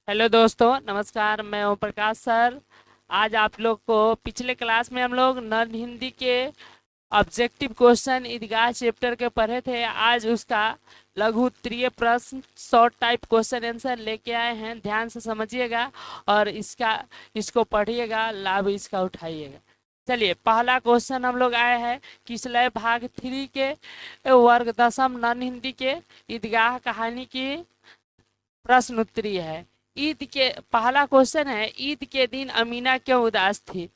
Hello दोस्तों, नमस्कार। मैं ओम प्रकाश सर। आज आप लोग को पिछले क्लास में हम लोग नन हिंदी के ऑब्जेक्टिव क्वेश्चन ईदगाह चैप्टर के पढ़े थे। आज उसका लघु उत्तरीय प्रश्न शॉर्ट टाइप क्वेश्चन आंसर लेके आए हैं। ध्यान से समझिएगा और इसको पढ़िएगा, लाभ इसका उठाइएगा। चलिए, पहला क्वेश्चन हम लोग आए हैं किसलय भाग 3 के वर्ग दशम नन हिंदी के ईदगाह कहानी की प्रश्न उत्तरी है। ईद के पहला क्वेश्चन है, ईद के दिन अमीना क्यों उदास थी।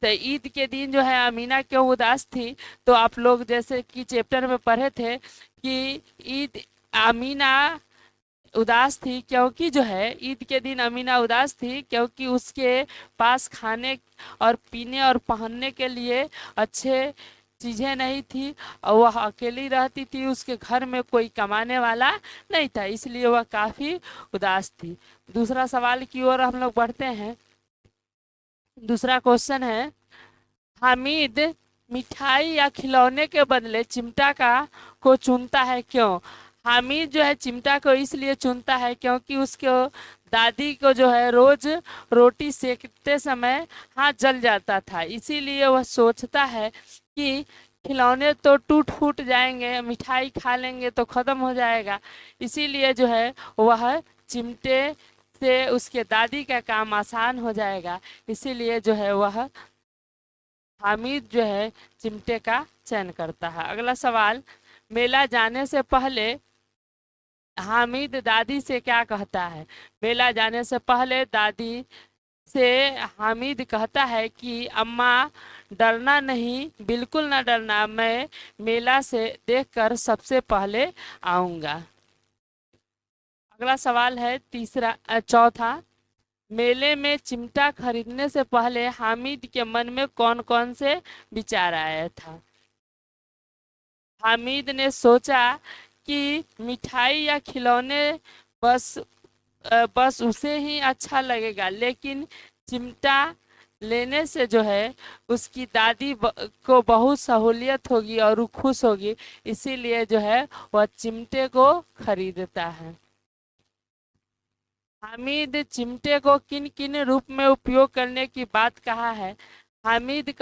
तो ईद के दिन जो है अमीना क्यों उदास थी, तो आप लोग जैसे कि चैप्टर में पढ़े थे कि ईद अमीना उदास थी क्योंकि जो है ईद के दिन अमीना उदास थी क्योंकि उसके पास खाने और पीने और पहनने के लिए अच्छे चीज़ें नहीं थी और वह अकेली रहती थी। उसके घर में कोई कमाने वाला नहीं था, इसलिए वह काफ़ी उदास थी। दूसरा सवाल की ओर हम लोग बढ़ते हैं। दूसरा क्वेश्चन है, हामिद मिठाई या खिलौने के बदले चिमटा को चुनता है, क्यों। हामिद जो है चिमटा को इसलिए चुनता है क्योंकि उसके दादी को जो है रोज रोटी सेकते समय हाथ जल जाता था, इसीलिए वह सोचता है कि खिलौने तो टूट फूट जाएंगे, मिठाई खा लेंगे तो खत्म हो जाएगा, इसीलिए जो है वह चिमटे से उसके दादी का काम आसान हो जाएगा, इसीलिए जो है वह हामिद जो है चिमटे का चयन करता है। अगला सवाल, मेला जाने से पहले हामिद दादी से क्या कहता है। मेला जाने से पहले दादी से हामिद कहता है कि अम्मा डरना नहीं, बिल्कुल ना डरना, मैं मेला से देखकर सबसे पहले आऊँगा। अगला सवाल है चौथा, मेले में चिमटा खरीदने से पहले हामिद के मन में कौन कौन से विचार आया था। हामिद ने सोचा कि मिठाई या खिलौने बस बस उसे ही अच्छा लगेगा, लेकिन चिमटा लेने से जो है उसकी दादी को बहुत सहूलियत होगी और वो खुश होगी, इसीलिए जो है वह चिमटे को खरीदता है। हामिद चिमटे को किन किन रूप में उपयोग करने की बात कहा है। हामिद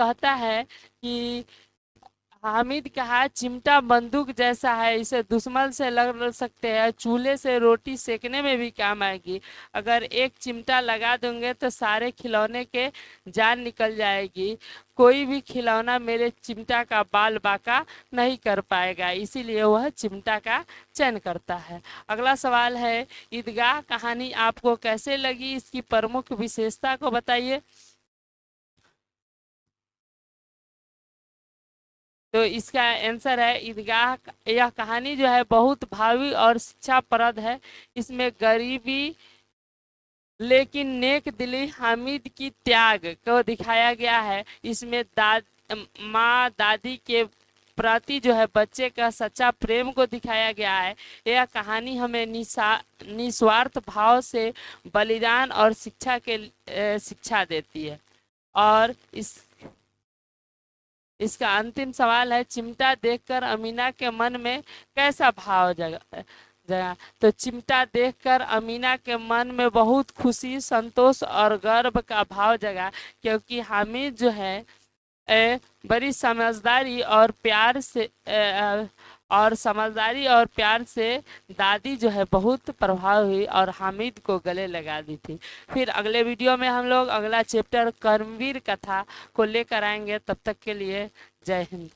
कहा चिमटा बंदूक जैसा है, इसे दुश्मन से लड़ सकते हैं, चूल्हे से रोटी सेकने में भी काम आएगी। अगर एक चिमटा लगा दूंगे तो सारे खिलौने के जान निकल जाएगी, कोई भी खिलौना मेरे चिमटा का बाल बाका नहीं कर पाएगा, इसीलिए वह चिमटा का चयन करता है। अगला सवाल है, ईदगाह कहानी आपको कैसे लगी, इसकी प्रमुख विशेषता को बताइए। तो इसका आंसर है ईदगाह। यह कहानी जो है बहुत भावी और शिक्षाप्रद है। इसमें गरीबी लेकिन नेक दिली हामिद की त्याग को दिखाया गया है। इसमें माँ दादी के प्रति जो है बच्चे का सच्चा प्रेम को दिखाया गया है। यह कहानी हमें निस्वार्थ भाव से बलिदान और शिक्षा देती है। और इसका अंतिम सवाल है, चिमटा देखकर अमीना के मन में कैसा भाव जगा। तो चिमटा देखकर अमीना के मन में बहुत खुशी, संतोष और गर्व का भाव जगा, क्योंकि हामिद जो है बड़ी समझदारी और प्यार से दादी जो है बहुत प्रभाव हुई और हामिद को गले लगा दी थी। फिर अगले वीडियो में हम लोग अगला चैप्टर कर्मवीर कथा को लेकर आएंगे। तब तक के लिए जय हिंद।